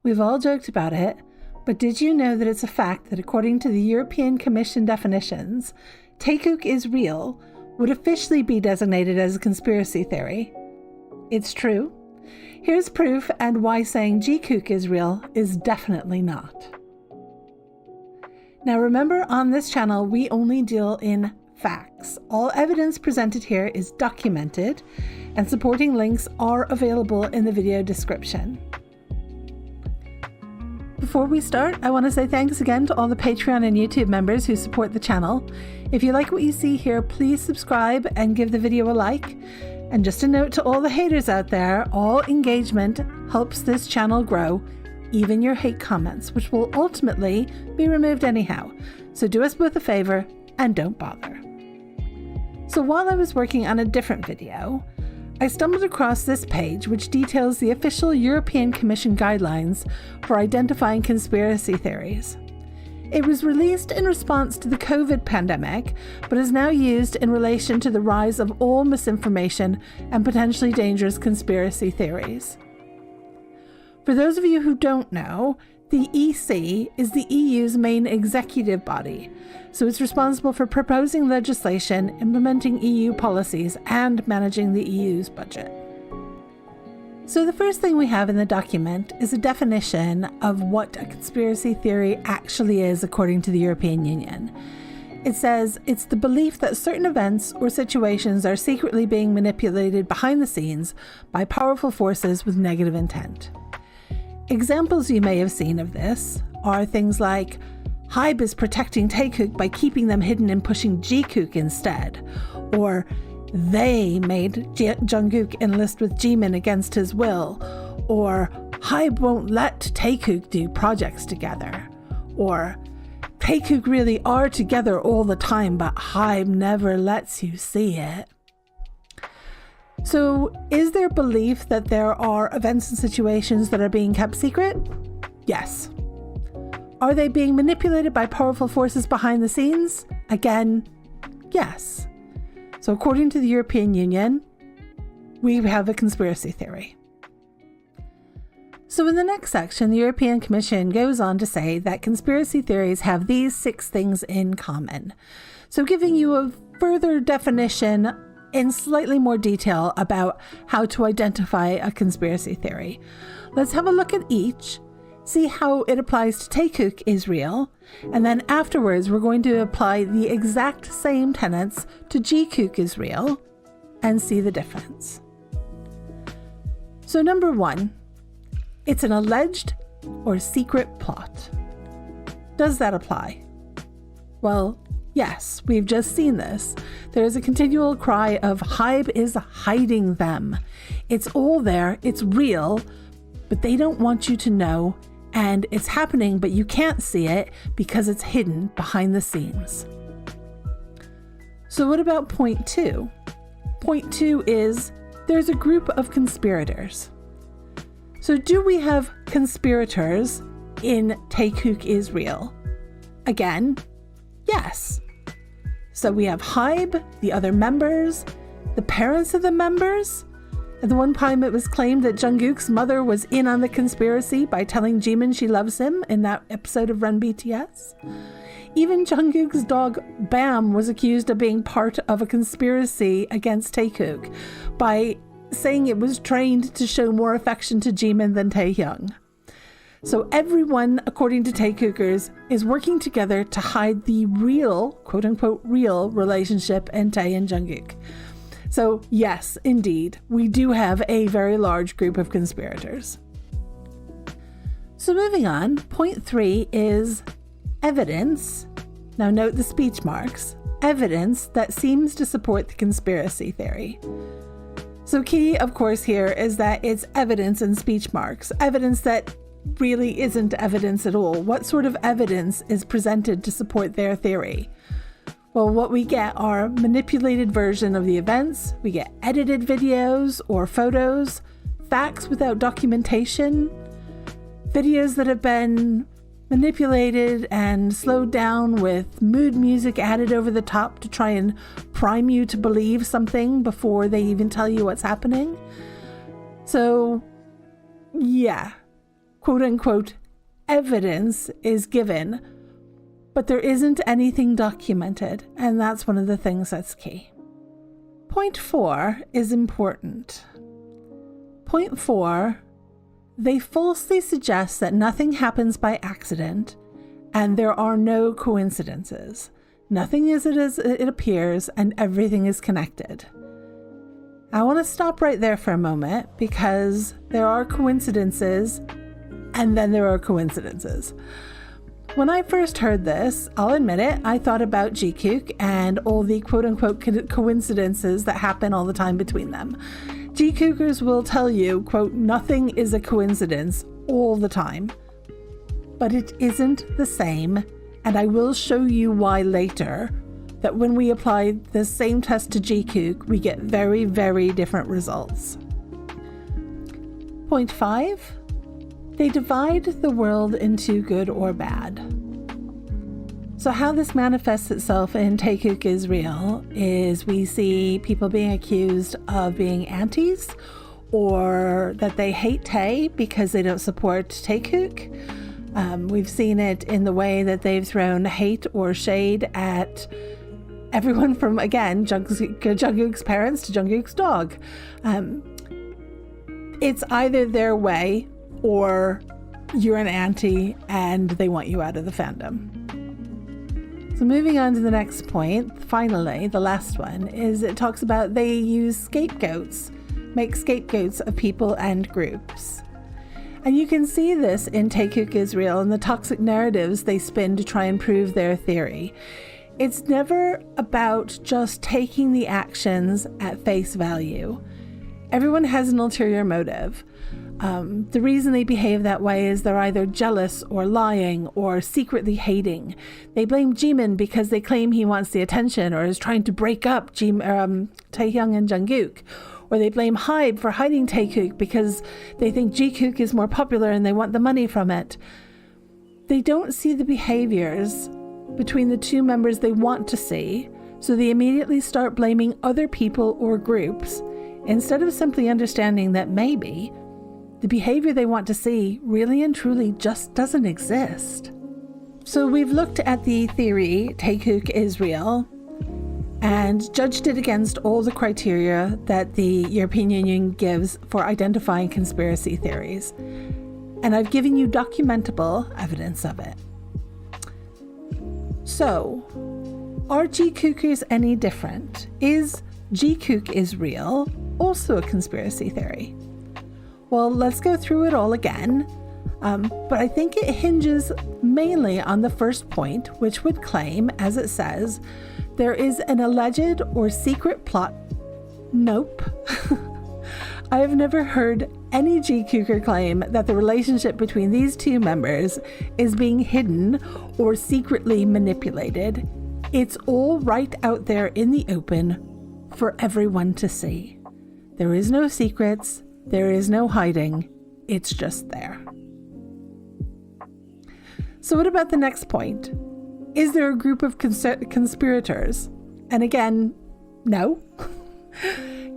We've all joked about it, but did you know that it's a fact that according to the European Commission definitions, taekookisreal would officially be designated as a conspiracy theory? It's true. Here's proof and why saying JiKookisreal is definitely not. Now remember, on this channel we only deal in facts. All evidence presented here is documented, and supporting links are available in the video description. Before we start, I want to say thanks again to all the Patreon and YouTube members who support the channel. If you like what you see here, please subscribe and give the video a like. And just a note to all the haters out there, all engagement helps this channel grow, even your hate comments, which will ultimately be removed anyhow. So do us both a favor and don't bother. So while I was working on a different video, I stumbled across this page which details the official European Commission guidelines for identifying conspiracy theories. It was released in response to the COVID pandemic, but is now used in relation to the rise of all misinformation and potentially dangerous conspiracy theories. For those of you who don't know, the EC is the EU's main executive body, so it's responsible for proposing legislation, implementing EU policies, and managing the EU's budget. So the first thing we have in the document is a definition of what a conspiracy theory actually is according to the European Union. It says it's the belief that certain events or situations are secretly being manipulated behind the scenes by powerful forces with negative intent. Examples you may have seen of this are things like Hybe is protecting TaeKook by keeping them hidden and pushing JiKook instead, or they made Jungkook enlist with Jimin against his will, or Hybe won't let TaeKook do projects together, or TaeKook really are together all the time but Hybe never lets you see it. So, is there belief that there are events and situations that are being kept secret? Yes. Are they being manipulated by powerful forces behind the scenes? Again, yes. So, according to the European Union, we have a conspiracy theory. So, in the next section, the European Commission goes on to say that conspiracy theories have these 6 things in common. So, giving you a further definition in slightly more detail about how to identify a conspiracy theory. Let's have a look at each, see how it applies to taekookisreal, and then afterwards we're going to apply the exact same tenets to jikookisreal and see the difference. So number 1, it's an alleged or secret plot. Does that apply? Well, yes, we've just seen this. There is a continual cry of Hybe is hiding them. It's all there, it's real, but they don't want you to know, and it's happening, but you can't see it because it's hidden behind the scenes. So what about point 2? Point 2 is there's a group of conspirators. So do we have conspirators in TaeKookisreal? Again, yes. So we have Hybe, the other members, the parents of the members. At the one time it was claimed that Jungkook's mother was in on the conspiracy by telling Jimin she loves him in that episode of Run BTS. Even Jungkook's dog Bam was accused of being part of a conspiracy against TaeKook by saying it was trained to show more affection to Jimin than Taehyung. So everyone, according to TaeKookers, is working together to hide the real, quote-unquote, real relationship in Tae and Jungkook. So yes, indeed, we do have a very large group of conspirators. So moving on, point 3 is evidence. Now note the speech marks. Evidence that seems to support the conspiracy theory. So key, of course, here is that it's evidence and speech marks. Evidence that really isn't evidence at all. What sort of evidence is presented to support their theory? Well, what we get are manipulated version of the events, we get edited videos or photos, facts without documentation, videos that have been manipulated and slowed down with mood music added over the top to try and prime you to believe something before they even tell you what's happening. So, yeah. quote unquote evidence is given, but there isn't anything documented, and that's one of the things that's key. Point 4 is important. Point 4, they falsely suggest that nothing happens by accident and there are no coincidences. Nothing is as it appears and everything is connected. I want to stop right there for a moment because there are coincidences and then there are coincidences. When I first heard this, I'll admit it, I thought about JiKook and all the quote-unquote coincidences that happen all the time between them. JiKookers will tell you, quote, nothing is a coincidence all the time. But it isn't the same, and I will show you why later, that when we apply the same test to JiKook, we get very, very different results. Point 5. They divide the world into good or bad. So how this manifests itself in TaeKookisreal is we see people being accused of being antis, or that they hate Tae because they don't support TaeKook. We've seen it in the way that they've thrown hate or shade at everyone from, again, Jungkook's parents to Jungkook's dog. It's either their way or you're an anti and they want you out of the fandom. So moving on to the next point, finally, the last one, is it talks about they use scapegoats, make scapegoats of people and groups. And you can see this in TaeKookisreal and the toxic narratives they spin to try and prove their theory. It's never about just taking the actions at face value. Everyone has an ulterior motive. The reason they behave that way is they're either jealous or lying or secretly hating. They blame Jimin because they claim he wants the attention or is trying to break up Taehyung and Jungkook. Or they blame Hybe for hiding TaeKook because they think JiKook is more popular and they want the money from it. They don't see the behaviors between the two members they want to see, so they immediately start blaming other people or groups, instead of simply understanding that maybe the behavior they want to see really and truly just doesn't exist. So we've looked at the theory TaeKookisreal and judged it against all the criteria that the European Union gives for identifying conspiracy theories. And I've given you documentable evidence of it. So, are JiKookers any different? Is Jikookisreal also a conspiracy theory? Well, let's go through it all again. But I think it hinges mainly on the first point, which would claim, as it says, there is an alleged or secret plot. Nope. I have never heard any JiKooker claim that the relationship between these two members is being hidden or secretly manipulated. It's all right out there in the open for everyone to see. There is no secrets. There is no hiding. It's just there. So what about the next point? Is there a group of conspirators? And again, no.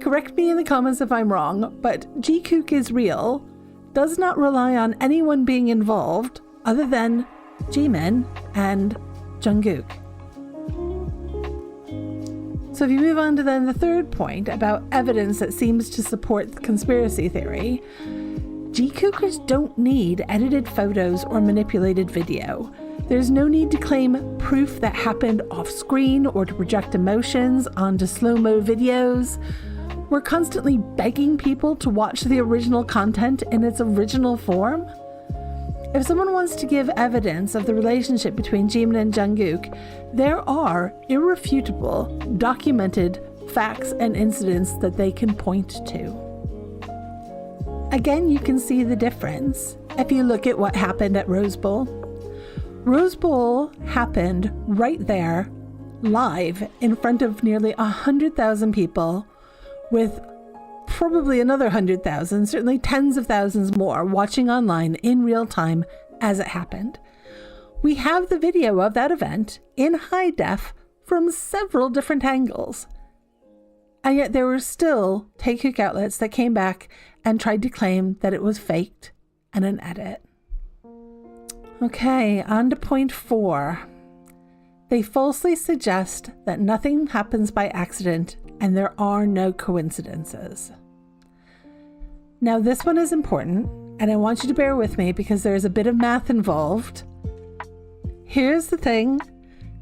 Correct me in the comments if I'm wrong, but Jikookisreal does not rely on anyone being involved other than Jimin and Jungkook. So if you move on to then the third point about evidence that seems to support the conspiracy theory, JiKookers don't need edited photos or manipulated video. There's no need to claim proof that happened off screen or to project emotions onto slow-mo videos. We're constantly begging people to watch the original content in its original form. If someone wants to give evidence of the relationship between Jimin and Jungkook, there are irrefutable, documented facts and incidents that they can point to. Again, you can see the difference if you look at what happened at Rose Bowl. Rose Bowl happened right there, live, in front of nearly 100,000 people, with probably another 100,000, certainly tens of thousands more, watching online in real time as it happened. We have the video of that event in high def from several different angles. And yet there were still TaeKook outlets that came back and tried to claim that it was faked and an edit. Okay, on to point 4. They falsely suggest that nothing happens by accident and there are no coincidences. Now, this one is important, and I want you to bear with me because there is a bit of math involved. Here's the thing.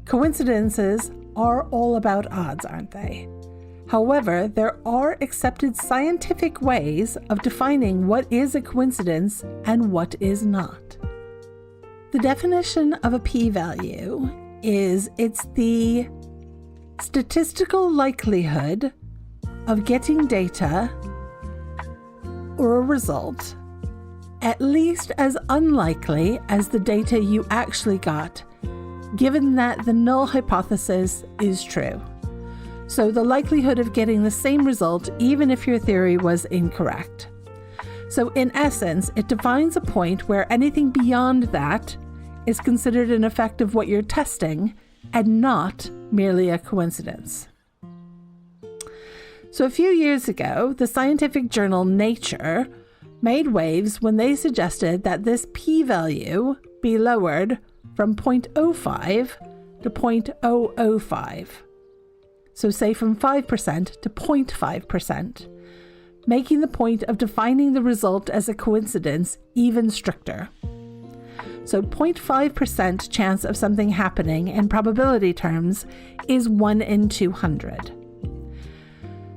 Coincidences are all about odds, aren't they? However, there are accepted scientific ways of defining what is a coincidence and what is not. The definition of a p-value is it's the statistical likelihood of getting data or a result at least as unlikely as the data you actually got, given that the null hypothesis is true. So the likelihood of getting the same result even if your theory was incorrect. So in essence, it defines a point where anything beyond that is considered an effect of what you're testing and not merely a coincidence. So a few years ago, the scientific journal Nature made waves when they suggested that this p-value be lowered from 0.05 to 0.005. So say from 5% to 0.5%, making the point of defining the result as a coincidence even stricter. So 0.5% chance of something happening in probability terms is 1 in 200.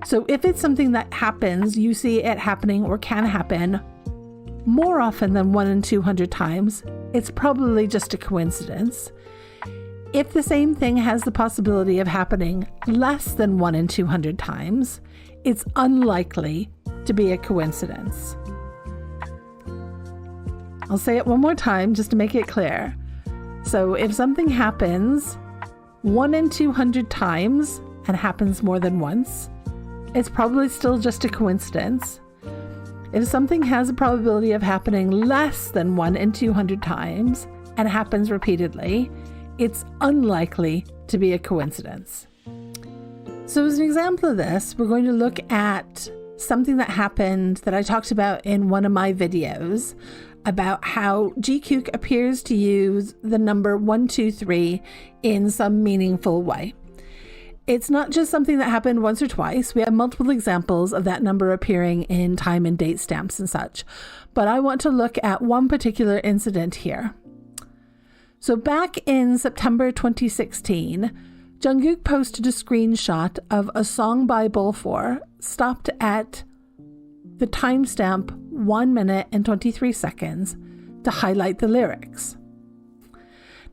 So if it's something that happens, you see it happening or can happen more often than 1 in 200 times, it's probably just a coincidence. If the same thing has the possibility of happening less than 1 in 200 times, it's unlikely to be a coincidence. I'll say it one more time just to make it clear. So if something happens 1 in 200 times and happens more than once, it's probably still just a coincidence. If something has a probability of happening less than 1 in 200 times and happens repeatedly, it's unlikely to be a coincidence. So as an example of this, we're going to look at something that happened that I talked about in one of my videos about how JiKook appears to use the number 123 in some meaningful way. It's not just something that happened once or twice. We have multiple examples of that number appearing in time and date stamps and such. But I want to look at one particular incident here. So back in September 2016, JiKook posted a screenshot of a song by Bulfor stopped at the timestamp 1 minute and 23 seconds to highlight the lyrics.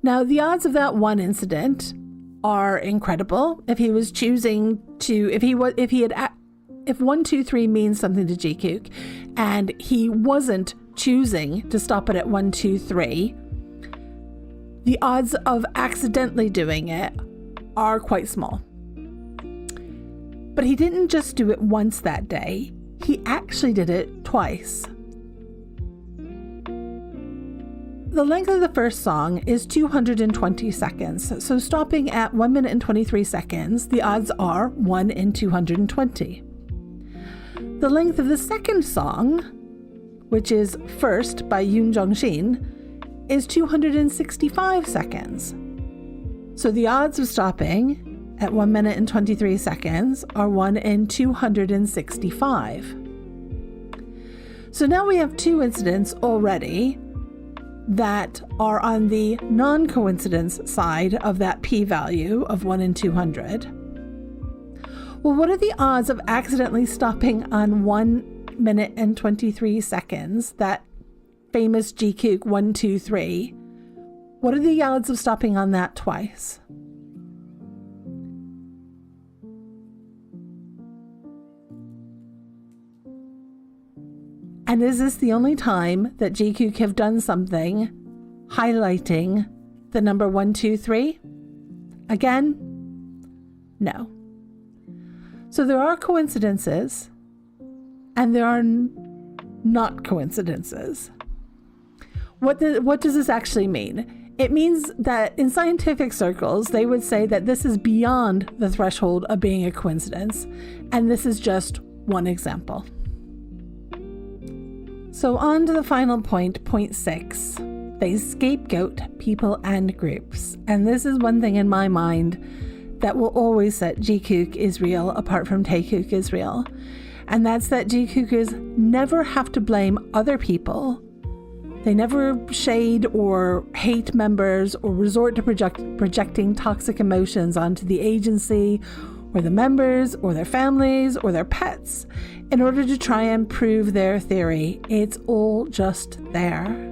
Now, the odds of that one incident are incredible. If he was choosing to, if 123 means something to JiKook and he wasn't choosing to stop it at 123, the odds of accidentally doing it are quite small. But he didn't just do it once that day, he actually did it twice. The length of the first song is 220 seconds, so stopping at 1 minute and 23 seconds, the odds are 1 in 220. The length of the second song, which is First by Yoon Jong-shin, is 265 seconds. So the odds of stopping at 1 minute and 23 seconds are 1 in 265. So now we have two incidents already that are on the non-coincidence side of that p-value of 1 in 200. Well, what are the odds of accidentally stopping on 1 minute and 23 seconds, that famous JiKook 123? What are the odds of stopping on that twice? And is this the only time that JiKook have done something highlighting the number 123? Again, no. So there are coincidences and there are not coincidences. What does this actually mean? It means that in scientific circles, they would say that this is beyond the threshold of being a coincidence, and this is just one example. So on to the final point, point 6. They scapegoat people and groups. And this is one thing in my mind that will always set jikookisreal apart from taekookisreal. And that's that jikookers never have to blame other people. They never shade or hate members or resort to projecting toxic emotions onto the agency or the members or their families or their pets in order to try and prove their theory. It's all just there.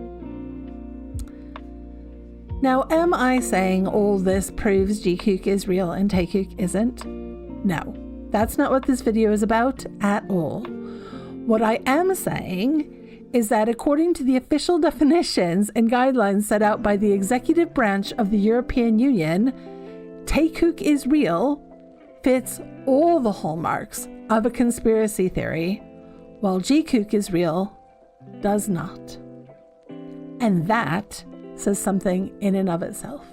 Now, am I saying all this proves JiKook is real and TaeKook isn't? No, that's not what this video is about at all. What I am saying is that according to the official definitions and guidelines set out by the executive branch of the European Union, taekookisreal fits all the hallmarks of a conspiracy theory, while jikookisreal does not. And that says something in and of itself.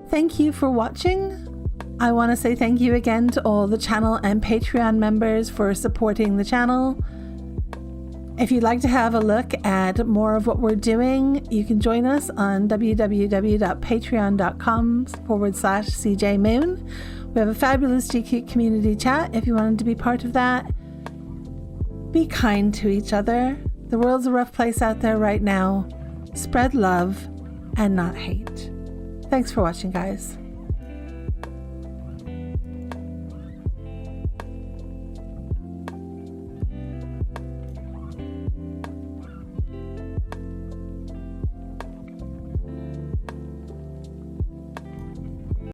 Thank you for watching. I want to say thank you again to all the channel and Patreon members for supporting the channel. If you'd like to have a look at more of what we're doing, you can join us on www.patreon.com/CJMoon. We have a fabulous JiKook community chat if you wanted to be part of that. Be kind to each other. The world's a rough place out there right now. Spread love and not hate. Thanks for watching, guys.